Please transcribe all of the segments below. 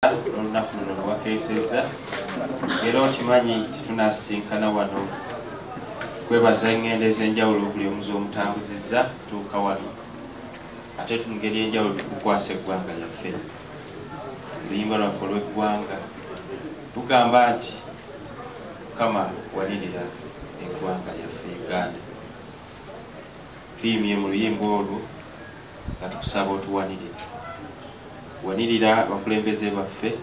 olunaku luno lwakeesezza era okimanyi tunasinkana wano kwebaza engendo ez'enjawulo buli omuzi omutambuzizza tuuka wano ate mu ngeri enjawulo tukukwasa eggwanga lyaffe oluyimba lwaffe olw'eggwanga tugamba nti Mukama walirira eggwanga lyaffe Uganda tuyimye mu luyimba olwo nga tukusaba otuwanirire wanirira abakulembeze baffe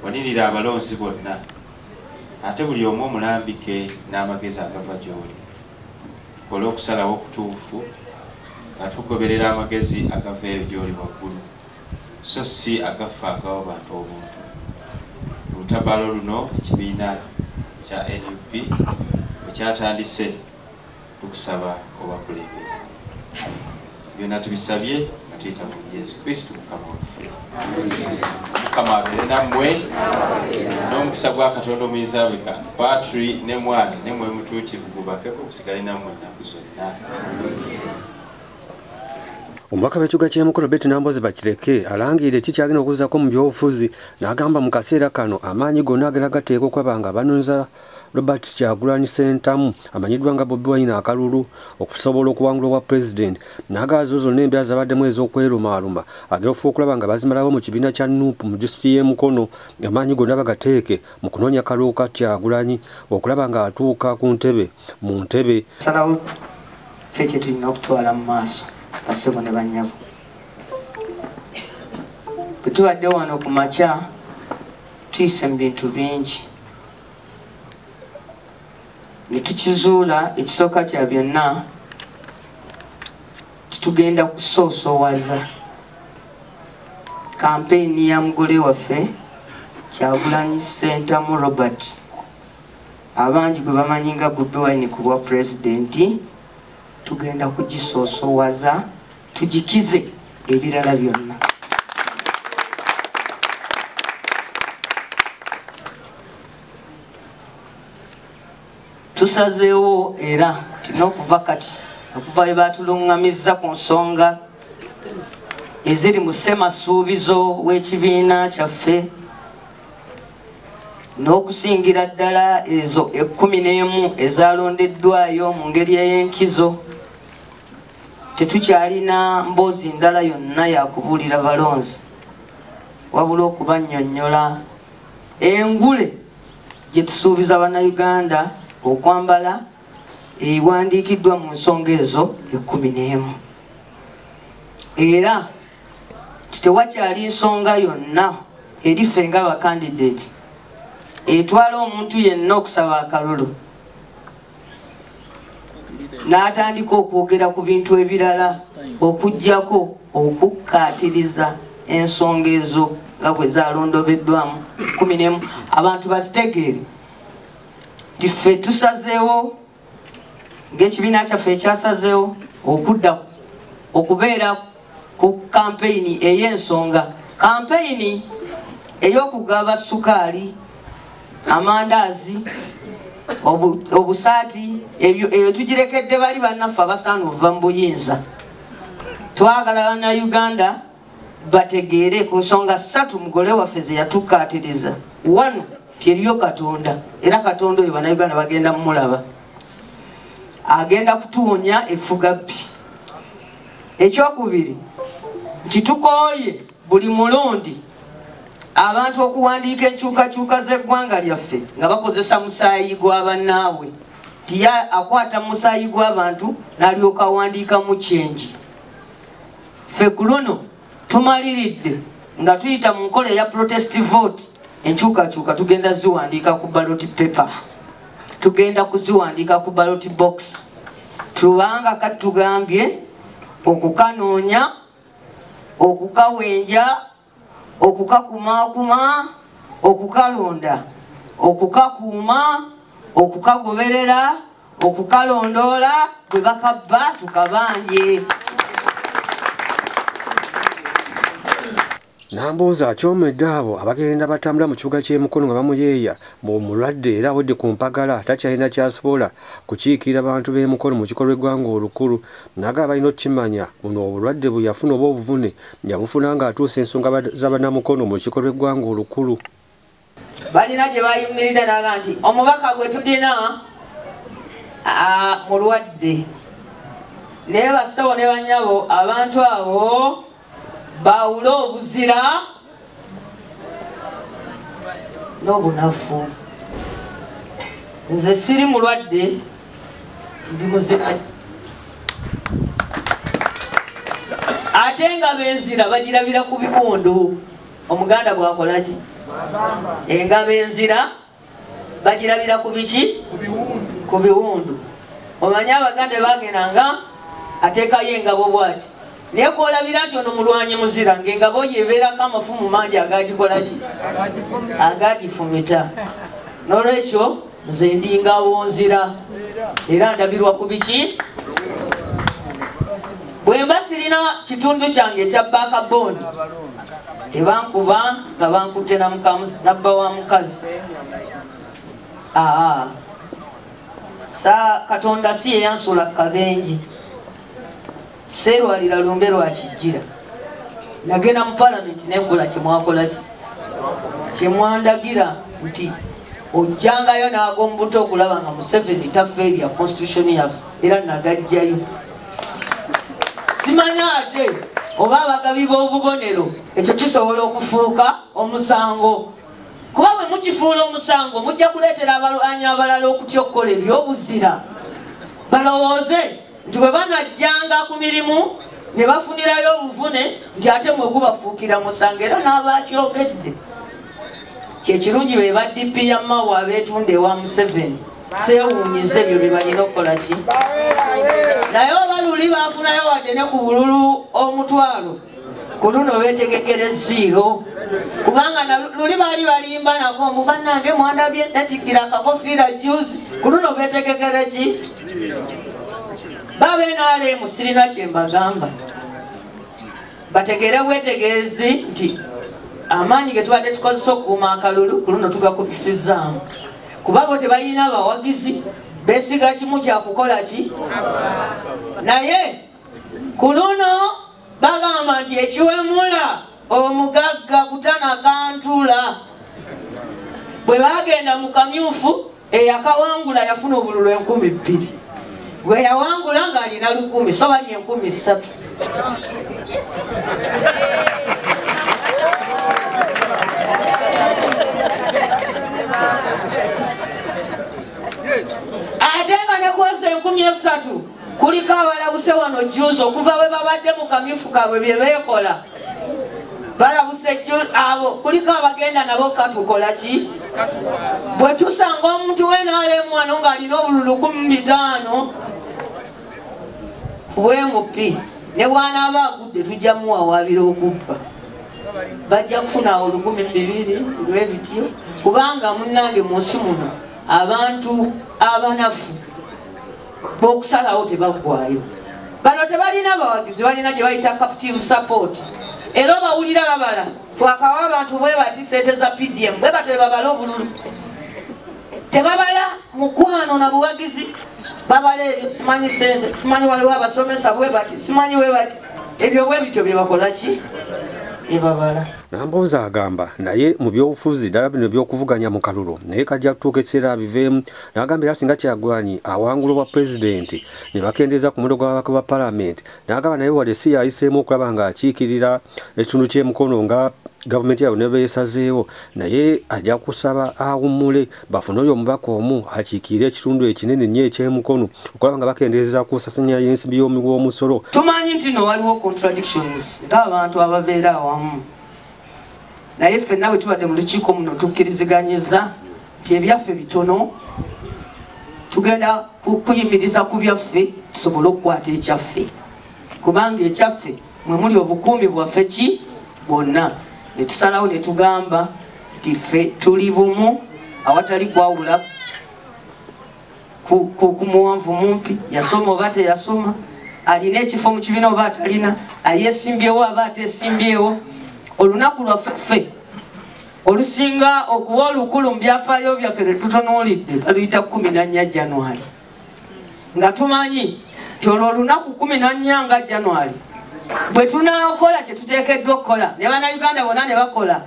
wanirira abalonzi bonna ate buli omu omulambike n'amagezi agava gy'oli tukole okusalawo okutuufu nga tugoberera amagezi agava eyo gy'oli waggulu so si agaffe agawa bantu obuntu olutabaalo luno ekibiina kya NUP ekyatandise tukusaba obakulembere byonna tubisabye nga tuyita mu Yesu Kristo Mukama waffe. Mukama abeere nammwe n'omukisa gwa Katonda omuyinza-bika Patri ne Mwana ne Mwoyo Mutuukirivu gubakeko okusigala nammwe ennaku zonna. Omubaka w'ekibuga ky'e Mukono Betty Namboze Bakireke alangirira ekikyagenda okuzzako mu byobufuzi n'agamba mu kaseera kano amaanyi gonna agenda gateeka okwaba nga banonza Robert Kyagulanyi Ssentamu amanyiddwa nga Bobi Wine akalulu okusobola okuwangula obwa president n'agaazo zonna embeera zabaddemu ez'okwerumaaluma agera okufuba okulaba nga bazimalawo mu kibiina kya NUP mu disitulikiti y'e Mukono amaanyi gonna bagateeke mu kunoonya kalulu ka Kyagulanyi okulaba nga atuuka ku ntebe mu ntebe. Salawo ffe kye tulina okutwala mu maaso basebo ne bannyabo bwe tubadde wano ku makya tuyise mu bintu bingi ne tukizuula ekisooka kya byonna titugenda kusoosowaza kampeyini ya mugole waffe Kyagulanyi Ssentamu Robert abangi gwe bamanyi nga Bobi Wine ku bwa pulezidenti tugenda kugisoosowaza tugikize ebirala byonna. Tusazeewo era n'okuva kati okuva bwe batulungamizza ku nsonga eziri mu ssemasuubizo w'ekibiina kyaffe n'okusingira ddala ezo 11 ezalondeddwayo mu ngeri ey'enkizo tetukyalina mboozi ndala yonna yakubuulira balonzi wabula okubannyonnyola engule gye tusuubiza bannayuganda okwambala ewandiikiddwa mu nsonga ezo 11 era tewakyali nsonga yonna eriffe nga abakandidate etwala omuntu yenna okusaba akalulu n'atandika okwogera ku bintu ebirala okuggyako okukkaatiriza ensonga ezo nga bwe zalondobeddwamu 11 abantu bazitegeere nti ffe tusazeewo ng'ekibiina kyaffe ekyasazeewo okudda okubeera ku kampeyini ey'ensonga kampeyini ey'okugaba sukaali amandaazi obusaati eyo tugirekedde bali bannaffe abasaana okuva mu buyinza twagala bannayuganda bategeere ku nsonga 3 mugole waffe ze yatukkaatiriza wano tyeriyo Katonda era Katonda oyo bannayuganda bagenda mumulaba agenda kutuwonya effugabbi. Ekyokubiri nti tukooye buli mulundi abantu okuwandiika enkyukakyuka z'eggwanga lyaffe nga bakozesa musaayi gw'abannaabwe tiya akwata musaayi gw'abantu n'alyoka awandiikamu kyenji. Ffe ku luno tumaliridde nga tuyita mu nkola eya protest vote enkyukakyuka tugenda ziwandiika ku ballot paper tugenda kuziwandiika ku ballot box tubanga kati tugambye okukanoonya okukawenja okukakumaakuma okukalonda okukakuuma okukagoberera okukalondoola bwe bakabba tukabanje. Nambuuza akyomedde abo abagenda batambula mu kibuga ky'e Mukono nga bamuyeeya mulwadde era awedde ku mpagala takyalina ky'asobola kukiikirira abantu b'e Mukono mu kikolwa eggwanga olukulu. N'agamba balina okukimanya buno obulwadde bwe yafuna oba obuvune yabufuna ng'atuusa ensonga z'Abannamukono mu kikolwa eggwanga olukulu. Balina gye bayimirira naga nti omubaka gwe tulina mulwadde. Naye basawo ne bannyabo abantu abo bawule obuzira n'obunafu. Nze siri mulwadde ndi muzira. Ate nga benzira bagirabira ku bibondo. Omuganda bwakola ki? Engabo enzira bagirabira ku biki? Ku biwundu. Omanyi Abaganda bagendanga ateekayo engabo bw'ati. Naye kwolabira nti ono mulwanyi muzira ng'engabo ye ebeerako amafumu mangi agagikola ki? Agagifumita. N'olwekyo nze ndi ngabo nzira era ndabirwa ku biki? Bwe mba sirina kitundu kyange ekya backbone tebankuba nga bankutte nabba wa mukazi. Katonda si yeyansula kabenji serwalira lumbe lwakijjira. Nagenda mu palamenti nenkola kyemwakola ki? Kyemwandagira nti ojjangayo n'ag'omubuto okulaba nga Museveni tafeerya constitution yaffe era nagajjayo. Simanya ate oba abagabi b'obubonero ekyo kisobola okufuuka omusango. Kuba bwe mukifuula omusango mujja kuleetera abalwanyi abalala okutya okukola ebyobuzira. Balowooze nti bwe banajjanga ku mirimu ne bafunirayo obuvune nti ate mwe gubafuukira musango era n'abakyogedde. Kyekirungi be ba-DP ya Mawa abeetunda ewa Museveni seewuunyiza ebyo bye balina okukola ki? Naye oba luli baafunayo wadde ne ku bululu omutwalo ku luno beetegekera zero. Kubanga luli baali balimba nako mbu bannange mwandabye netikkira akakofiira juzi ku luno beetegekera ki? Babenaalemu sirina kye mbagamba. Bategeere bwetegeezi nti amaanyi ge tubadde tukozesa okukuuma akalulu ku luno tugakubisizaamu. Kuba bo tebalina abawagizi beesiga kimu kyakukola ki? Naye ku luno bagamba nti ekiwemula omugagga kutana kantula. Bwe bagenda mu kamyufu eyakawangula yafuna obululu 2,000. Gwe yawangula ng'alina 1,000 so bali 3,000. Ate nga ne kwose 3,000 kuliko abalabuse wano juzi okuva we babadde mu kamyufu kaabwe bye beekola. Balabuse abo kuliko abagenda nabo katukola ki? Bwe tusanga omuntu we n'alemu wano ng'alina obululu 5,000 bwemupi ne bw'anaaba agudde tujja muwawaabira okubba. Bajja kufuna 2,000 lw'ebityo kubanga munnange mu nsi muno abantu abanafu b'okusalawo tebaggwayo. Bano tebalina bawagizi balina gye bayita captive support. Era bawulira babala twakawa abantu bwe bati sente za PDM bwe bato babala obululu. Tebabala mukwano na buwagizi babala ebyo simanyi sente simanyi waliwo abasomesa bwe bati simanyi bwe bati ebyo bwe bityo bye bakola ki? Ebabala. Nambuuza agamba naye mu byobufuzi ddala bino by'okuvuganya mu kalulu naye kajja kutuuka ekiseera abiveemu. N'agamba era singa Kyagulanyi awangula obwa pulezidenti ne bakendeeza ku mulo gw'ababaka ba palamenti. N'agamba naye wadde si yayiseemu okulaba ng'akiikirira ekitundu ky'e Mukono nga gavumenti yaabwe ne beesazeewo naye ajja kusaba awummule bafune oyo omubaka omu akiikirire ekitundu ekinene nnyo eky'e Mukono okulaba nga bakendeeza ku nsasanya y'ensimbi y'omusolo. Tumanyi nti no waliwo contradictions ng'abantu ababeera awamu. Naye ffenna bwe tubadde mu lukiiko muno tukkiriziganyiza nti ebyaffe bitono tugenda kuyimiriza ku byaffe tusobole okukwata ekyaffe kubanga ekyaffe mwe muli obukuumi bwaffe ki bwonna. Ne tusalawo ne tugamba nti ffe tuli bumu awatali kwawula ku muwanvu mumpi yasoma oba teyasoma alina ekifo mu kibiina oba atalina ayeesimbyewo aba ateesimbyewo olunaku lwaffe olusinga okuba olukulu mu byafaayo byaffe tetutunuulidde baluyita 14 January nga tumanyi nti olwo olunaku 14 nga January bwe tunaakola kyetuteekeddwa okukola ne bannayuganda bonna ne bakola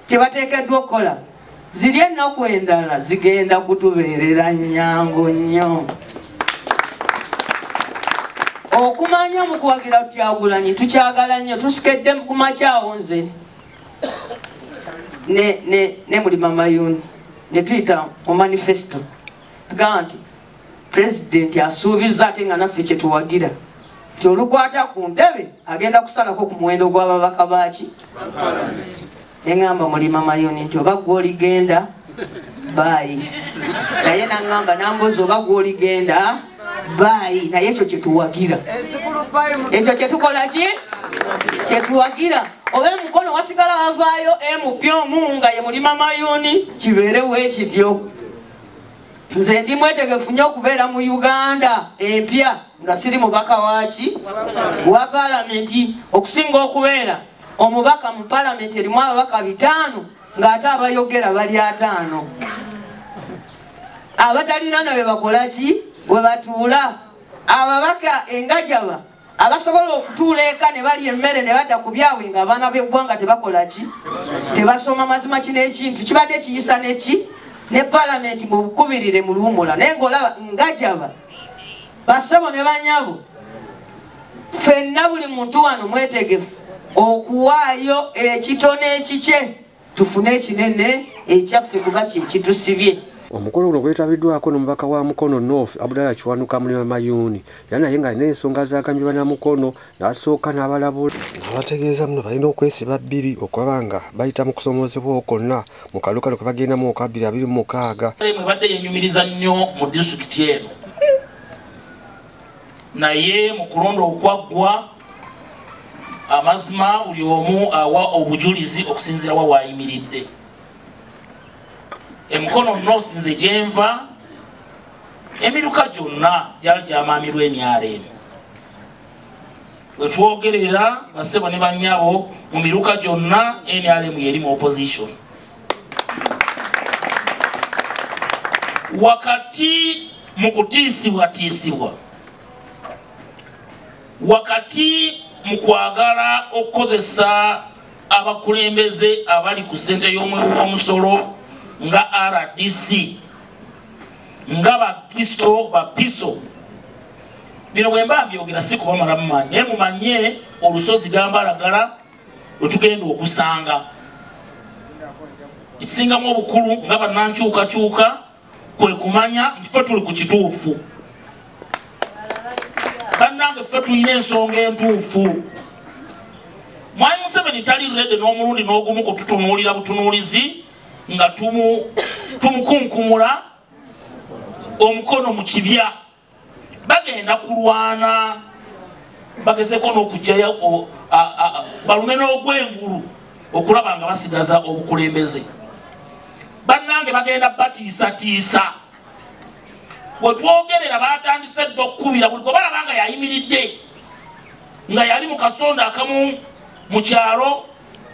kyebateekeddwa okukola ziri ennaku endala zigenda kutubeerera nnyangu nnyo okumanya mu kuwagira Kyagulanyi tukyagala nnyo tusikedde ku makyawo nze ne Mulima Mayuni ne tuyita mu manifesto tugamba nti pulezidenti asuubiza ate nga naffe kyetuwagira nti olukwata ku ntebe agenda kusalako ku muwendo gw'ababaka baki neŋŋamba Mulima Mayuni nti oba gwoligenda baayi naye naŋŋamba Nambooze oba gwoligenda baayi naye ekyo kyetuwagira ekyo kyetukola ki kyetuwagira oba emukono wasigala wavaayo emupyomu nga ye Mulima Mayuni kibeerewo ekityo nze ndi mwetegefu nnyo okubeera mu Uganda empya nga siri mubaka waki wa palamenti okusinga okubeera omubaka mu palamenti erimu ababaka 5 ng'ate abayogera bali 5 abatalina nawe bakola ki we batuula ababaka engajaba abasobola okutuula eka ne bali emmere ne badda ku byabwe nga abaana b'eggwanga tebakola ki tebasoma mazima kino ekintu kibadde kiyisa neki ne palamenti mu bukubirire mu luwumula naye ng'olaba ngajaba basabo ne banyabo ffenna buli muntu wano mwetegefu okuwaayo ekitono ekikye tufune ekinene ekyaffe kuba kyekitusibye omukolo guno gwetabiddwako n'omubaka wa Mukono North Abdallah Kiwanuka Mulima Mayuni era naye nga alina ensonga zagambibwa na Mukono n'asooka n'abalabula n'abategeeza muno balina okwesiba 2 okuba nga bayita mu kusomoozebwa kwonna mu kalukalo kwe bagendamu mu 2026 mwebadde yenyumiriza nnyo mu disitulikiti eno naye mu kulonda okwaggwa amazima buli omu awa obujulizi okusinziira wa waayimiridde Mukono North nze gyenva emiruka gyonna gyali gyamaamirwa NRM wetwogerera basebo ne bannyabo mu miruka gyonna NRM yeri mu opposition wakati mu kutiisibwa wakati mu kwagala okukozesa abakulembeze abali ku ssente y'omweru w'omusolo nga RDC nga bapiso bino bwe mba mbyogera si kuba malamu manyi naye mumanye olusozi gambalagala wetugenda okusanga ekisingamu obukulu nga bannankyukakyuka kwe kumanya nti ffe tuli ku kituufu bannange ffe tulina ensonga entuufu Mwami Museveni tali redde n'omulundi n'ogumu kututunuulira butunuulizi nga tumukunkumula omukono mu kibya bagenda kulwana bagezeko n'okugyayo balume n'ogwengulu okulaba nga basigaza obukulembeze bannange bagenda batiisatiisa bwe twogerera batandise dde okkubira buli gwe balaba nga yayimiridde nga yali mu kasonda akamu mu kyalo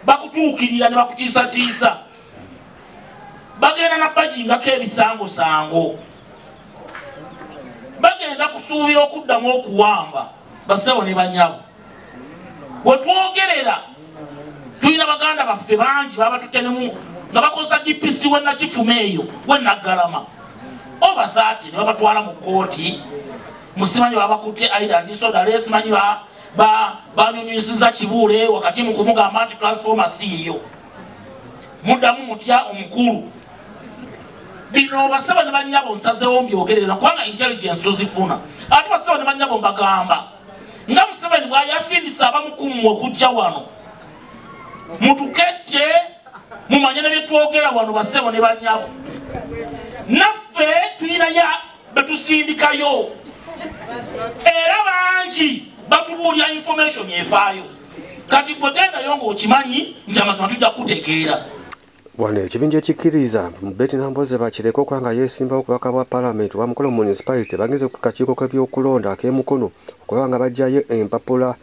bakutuukirira ne bakutiisatiisa bagenda na bajingako ebisangosango bagenda kusuubira okuddamu okuwamba basebo ne banyabo bwe twogerera tulina baganda baffe bangi babatutenemu nga bakozesa DPC wennakifumu eyo wennaggalama over 30 ne babatwala mu kooti musimanyi babakutte Island Soda simanyi banyunyusiza kibuule wakati mu kumugamba nti transformer siiyo muddamu mutya omukulu bino basaba ne bannyabo nsazeewo mbyogerera kubanga intelligence tuzifuna ate basaba ne bannyabo mbagamba nga Museveni bw'ayasindisa abamukummwe okujja wano mutukette mumanye ne byetwogera wano basebo ne bannyabo naffe tulinayo betusindikayo era bangi batubuulira information efaayo kati gwe gendayo ng'okimanyi nti amazima tujja kutegeera wano ekibinja ekikkiriza Betty Nambooze bakireka okwanga yeesimbawo ku bubaka bwa palamenti wa Mukono municipality bagenze ku kakiiko k'ebyokulonda ak'e Mukono okuba nga bajjayo empapula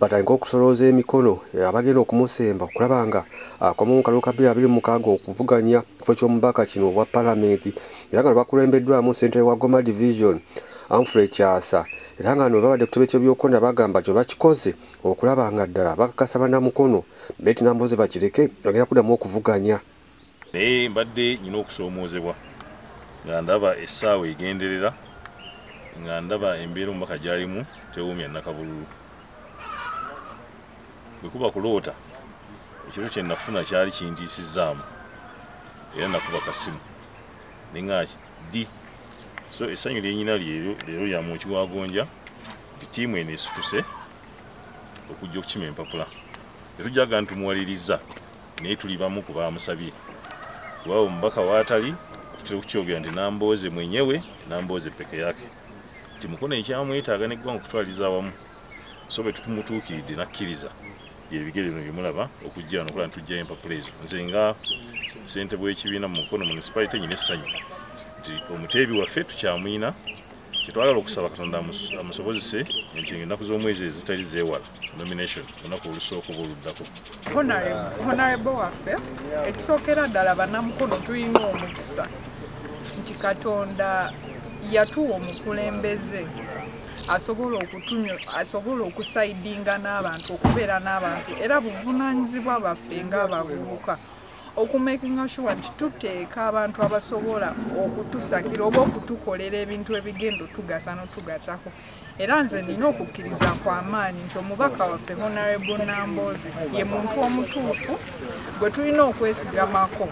batandika okusolooza emikono abagenda okumusemba okulaba nga akoma mu kalulu ka 2026 okuvuganya kifo ky'omubaka kino obwa palamenti era nga bakulembeddwamu ssentebe wa Goma Division Humphrey Kyasa era nga no babadde kutebe ky'ebyokonda bagamba kyo bakikoze okulaba nga ddala bakakasa bannamukono Betty Namboze bakireke agenda kuddamu okuvuganya. Naye mbadde nyina okusoomoozebwa nga ndaba essaawa egenderera nga ndaba embeera omubaka gy'alimu tewuumya nakabululu. Bwe kuba kuloota ekiro kye nafuna kyali kintiisizaamu era nakuba kasimu neŋŋaaki ddi. So essanyu lyenyina leero lya mu Kiwagonja nti ttiimu eno esituse okujja okukima empapula. Tetujjaga ntumuwaliriza naye tuli bamu ku baamusabye kuba omubaka waatali tutera okukyogera nti Namboze mwenyewe Namboze peke yake nti mukono ekyamwetaaga neggwanga okutwaliza awamu. So bwe tutumutuukiridde nakkiriza byebigere bino byemulaba okujja wano okola ntujjayo empapula ezo. Nze nga ssentebe w'ekibiina mu Mukono municipality nyina essanyu nti omuteebi waffe tukyamwina kyetwagala okusaba Katonda amusobozese nti ennaku z'omwezi ezitali zeewala nomination olunaku olusooka oba oluddako. Honorable waffe ekisookera ddala bannamukono tulina omukisa nti Katonda yatuwa omukulembeze asobola okusaidinga n'abantu okubeera n'abantu era buvunaanyizibwa baffe ng'abavubuka okumakinga sure nti tuteeka abantu abasobola okutusakira oba okutukolera ebintu ebigenda otugasa n'otugatako. Era nze nina okukkiriza kw'amaanyi nti omubaka waffe Honorable Namboze ye muntu omutuufu gwe tulina okwesigamako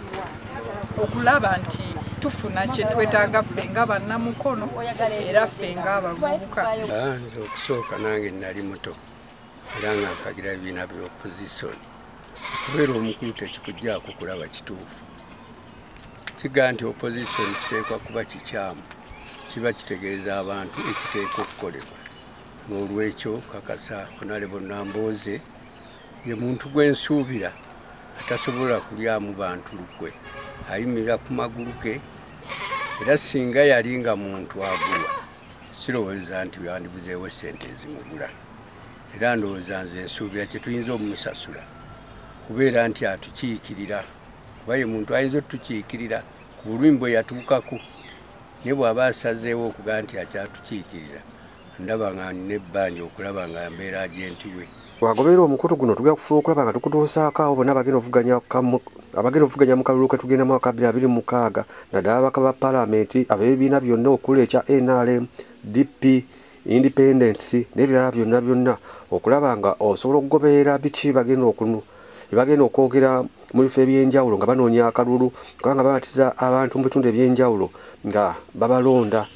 okulaba nti tufuna kye twetaaga ffe nga bannamukono era ffe ng'abavubuka. Nze okusooka nange nali muto era nga nkagira ebibiina by'opposition okubeera omukulu tekikugjaako kulaba kituufu. Kiga nti opposition kiteekwa kuba kikyamu kiba kitegeeza abantu ekiteekwa okukolebwa. N'olwekyo kakasa Honorable Namboze ye muntu gwensuubira atasobola kulyamu bantu lukwe ayimirira ku magulu ge era singa yali nga muntu agulwa sirowooza nti yandibuzeewo ssente ezimugula. Era ndowooza nze ensuubira kye tuyinza omumusasula kubeera nti atukiikirira kuba ye muntu ayinza otukiikirira ku bulumi bwe yatuukako ne bw'aba asazeewo okugaa nti akyatukiikirira ndaba nga nina ebbanja okulaba nga mbeera agenti we. Wagoberera omukutu guno tugenda kufuba okulaba nga tukutuusaako abo bonna abagenda okuvuganya mu kalulu ke tugenda mu mwaka 2026 naddala ababaka ba palamenti ab'ebibiina byonna okuli ekya NRM, DP, Independence n'ebirala byonna okulaba nga osobola okugoberera biki bagenda okwogera mu bifo ebyenjawulo nga banoonya akalulu kubanga babatiza abantu mu bitundu ebyenjawulo nga babalonda